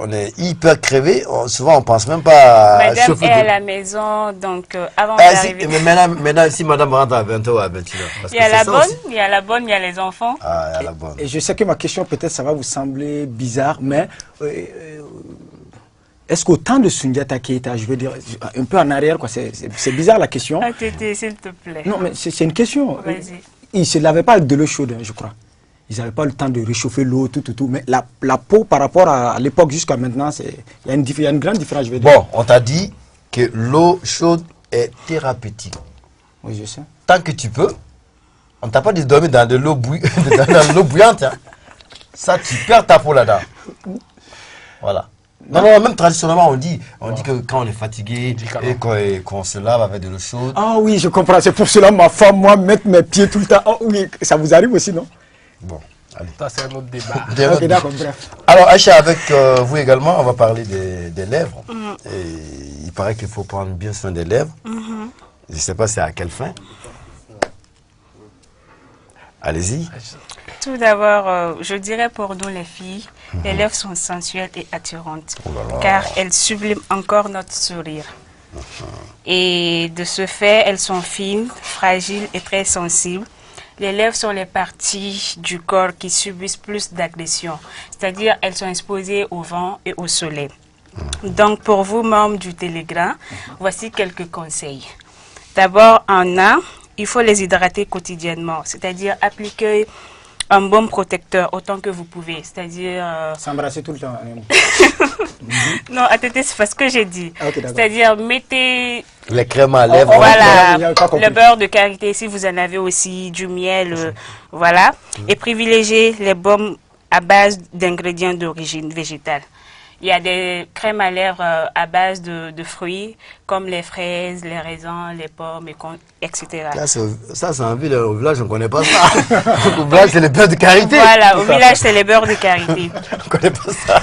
on est hyper crevé. Souvent, on ne pense même pas à Madame chauffer. est à la maison, donc avant d'arriver... Maintenant, si madame rentre à 20h ou à 21h. Il y a la bonne, il y a les enfants. Ah, il y a la bonne. Et je sais que ma question, peut-être, ça va vous sembler bizarre, mais est-ce qu'au temps de Sundiata Keita, je veux dire, un peu en arrière, quoi, c'est bizarre la question. Ah, Tété, s'il te plaît. Non, mais c'est une question. Vas-y. Ils ne se lavaient pas avec de l'eau chaude, je crois. Ils n'avaient pas le temps de réchauffer l'eau, tout. Mais la peau, par rapport à l'époque jusqu'à maintenant, il y a une grande différence, je veux dire. Bon, on t'a dit que l'eau chaude est thérapeutique. Oui, je sais. Tant que tu peux, on ne t'a pas dit de dormir dans de l'eau bouillante. Hein. Ça, tu perds ta peau là-dedans. Voilà. Non, même traditionnellement, on dit que quand on est fatigué et qu'on se lave avec de l'eau chaude. Ah oui, je comprends. C'est pour cela, ma femme, moi, mettre mes pieds tout le temps. Oh oui, ça vous arrive aussi, non? Bon, allez. Ça, c'est un autre débat. Ok, d'accord, bref. Alors, Aïcha, avec vous également, on va parler des lèvres. Et il paraît qu'il faut prendre bien soin des lèvres. Je ne sais pas c'est à quelle fin. Allez-y. Tout d'abord, je dirais pour nous les filles, les lèvres sont sensuelles et attirantes, car elles subliment encore notre sourire. Et de ce fait, elles sont fines, fragiles et très sensibles. Les lèvres sont les parties du corps qui subissent plus d'agression, c'est-à-dire elles sont exposées au vent et au soleil. Donc pour vous, membres du Télégramme, voici quelques conseils. D'abord, il faut les hydrater quotidiennement, c'est-à-dire appliquer un bon protecteur autant que vous pouvez, c'est-à-dire... S'embrasser tout le temps. Non, attendez, c'est ce que j'ai dit. Ah, okay, c'est-à-dire, mettez... Les crèmes à lèvres. Voilà, le beurre de karité, si vous en avez aussi, du miel, voilà. Et privilégiez les baumes à base d'ingrédients d'origine végétale. Il y a des crèmes à lèvres à base de fruits, comme les fraises, les raisins, les pommes, etc. Là, ça, c'est en ville. Au village, on ne connaît pas ça. Au village, c'est le beurre de karité. Voilà, au village, c'est les beurres de karité. On ne connaît pas ça.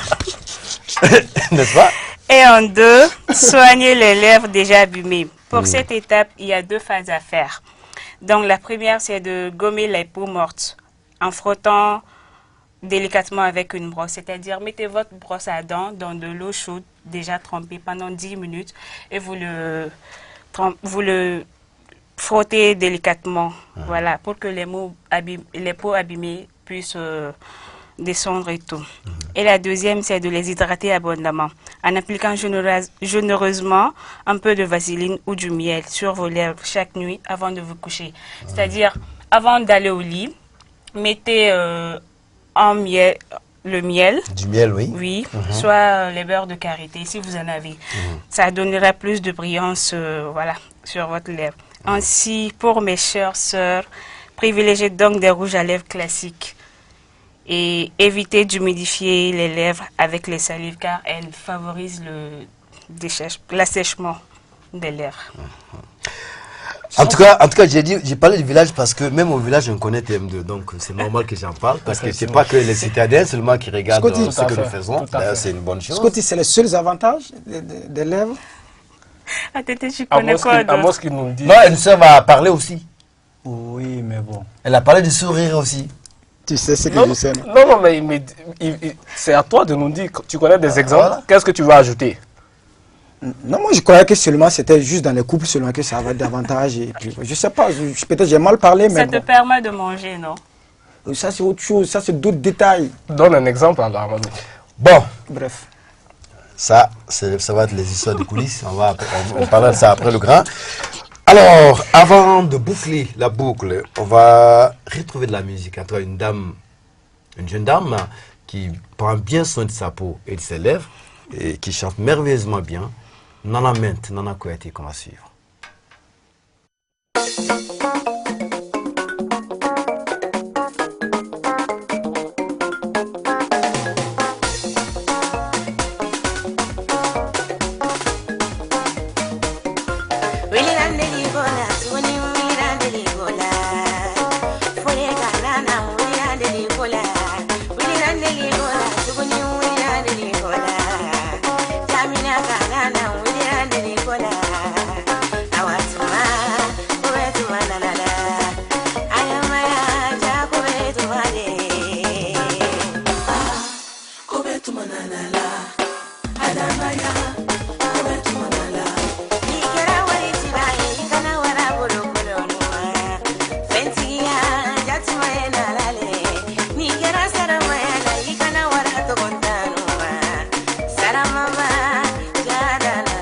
N'est-ce pas? Et en 2, soignez les lèvres déjà abîmées. Pour cette étape, il y a 2 phases à faire. Donc, la première, c'est de gommer les peaux mortes en frottant délicatement avec une brosse. C'est-à-dire, mettez votre brosse à dents dans de l'eau chaude déjà trempée pendant 10 minutes et vous le frottez délicatement, voilà, pour que les peaux abîmées puissent descendre et tout. Et la deuxième, c'est de les hydrater abondamment en appliquant généreusement un peu de vaseline ou du miel sur vos lèvres chaque nuit avant de vous coucher. C'est-à-dire, avant d'aller au lit, mettez le miel. Du miel, oui. Oui, soit les beurres de karité, si vous en avez. Ça donnera plus de brillance voilà, sur votre lèvre. Ainsi, pour mes chères sœurs, privilégiez donc des rouges à lèvres classiques. Et évitez d'humidifier les lèvres avec les salives car elles favorisent l'assèchement des lèvres. En tout cas, j'ai parlé du village parce que même au village, on connaît TM2. Donc, c'est normal que j'en parle parce que c'est pas que les citadins seulement qui regardent ce que nous faisons. D'ailleurs, c'est une bonne chose. Scotty, c'est les seuls avantages des lèvres? Tu connais quoi d'autre? Non, une sœur va parler aussi. Oui, mais bon. Elle a parlé du sourire aussi. Tu sais ce que je sais. Non, mais c'est à toi de nous dire. Tu connais des exemples. Voilà. Qu'est-ce que tu vas ajouter? Non, moi je croyais que seulement c'était juste dans les couples seulement que ça avait davantage. Et puis, je sais pas, peut-être j'ai mal parlé, mais. Ça te permet de manger, non? Ça c'est autre chose, ça c'est d'autres détails. Donne un exemple alors. Bon. Bref. Ça va être les histoires de coulisses. On parlera de ça après le grand. Alors, avant de boucler la boucle, on va retrouver de la musique. Entre une jeune dame qui prend bien soin de sa peau et de ses lèvres et qui chante merveilleusement bien. Nana Ment, Nana Kouyaté qu'on va suivre.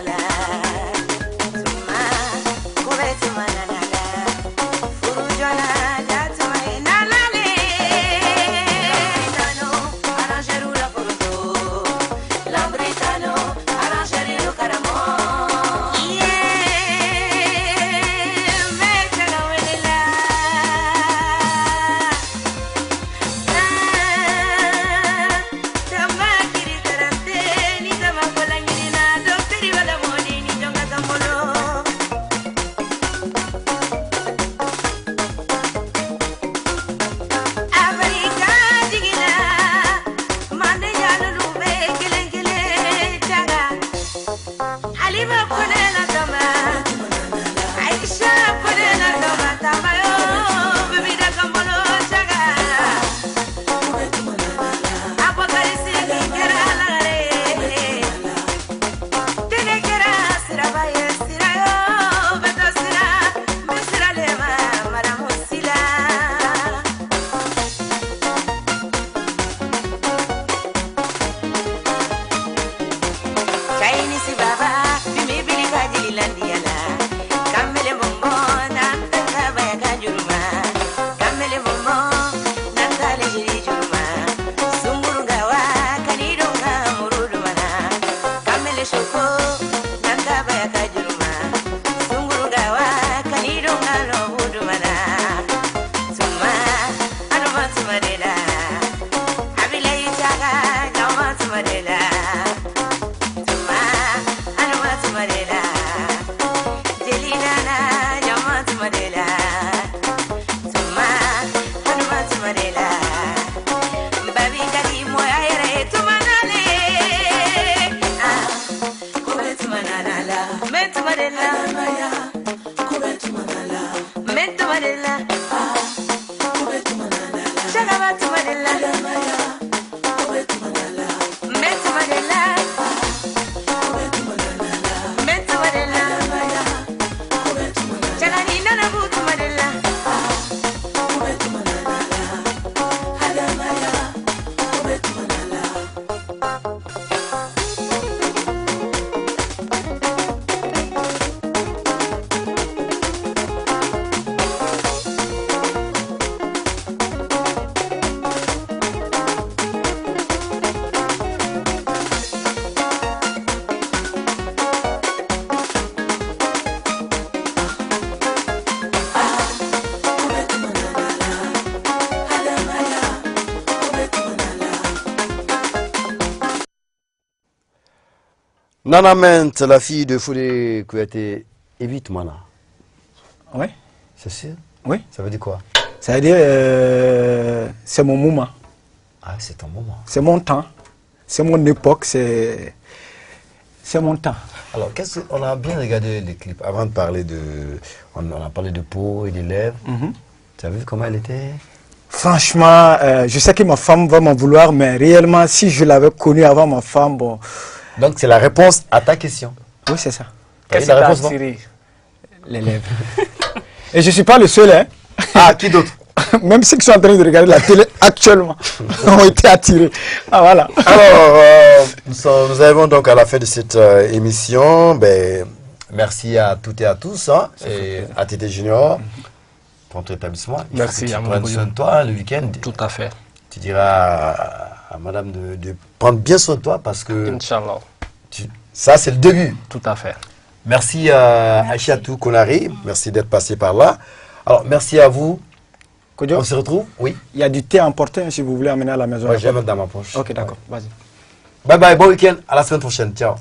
La Nana Ment, la fille de Foulé Kouyaté, évite-moi là. Oui. C'est sûr? Oui. Ça veut dire quoi? Ça veut dire c'est mon moment. Ah, c'est ton moment. C'est mon temps. C'est mon époque. C'est mon temps. Alors, on a bien regardé les clips avant de parler de. On a parlé de peau et des lèvres. Tu as vu comment elle était? Franchement, je sais que ma femme va m'en vouloir, mais réellement, si je l'avais connue avant ma femme, bon. Donc, c'est la réponse à ta question. Oui, c'est ça. Qu'est-ce qui t'a attiré? Les lèvres. Et je ne suis pas le seul, hein. Ah, qui d'autre? Même ceux qui sont en train de regarder la télé actuellement ont été attirés. Ah, voilà. Alors, nous arrivons donc à la fin de cette émission. Ben, merci à toutes et à tous, hein, et à Tété Junior pour ton établissement. Merci à prendre soin de toi le week-end. Tout à fait. Tu diras à madame de prendre bien soin de toi parce que Inch'Allah. Ça, c'est le début. Tout à fait. Merci à Aïchatou Konari. Merci d'être passé par là. Alors, merci à vous. Kodjo, on se retrouve? Oui. Il y a du thé à emporter si vous voulez amener à la maison. Ouais, je vais mettre dans ma poche. Ok, d'accord. Vas-y. Bye bye. Bon week-end. À la semaine prochaine. Ciao.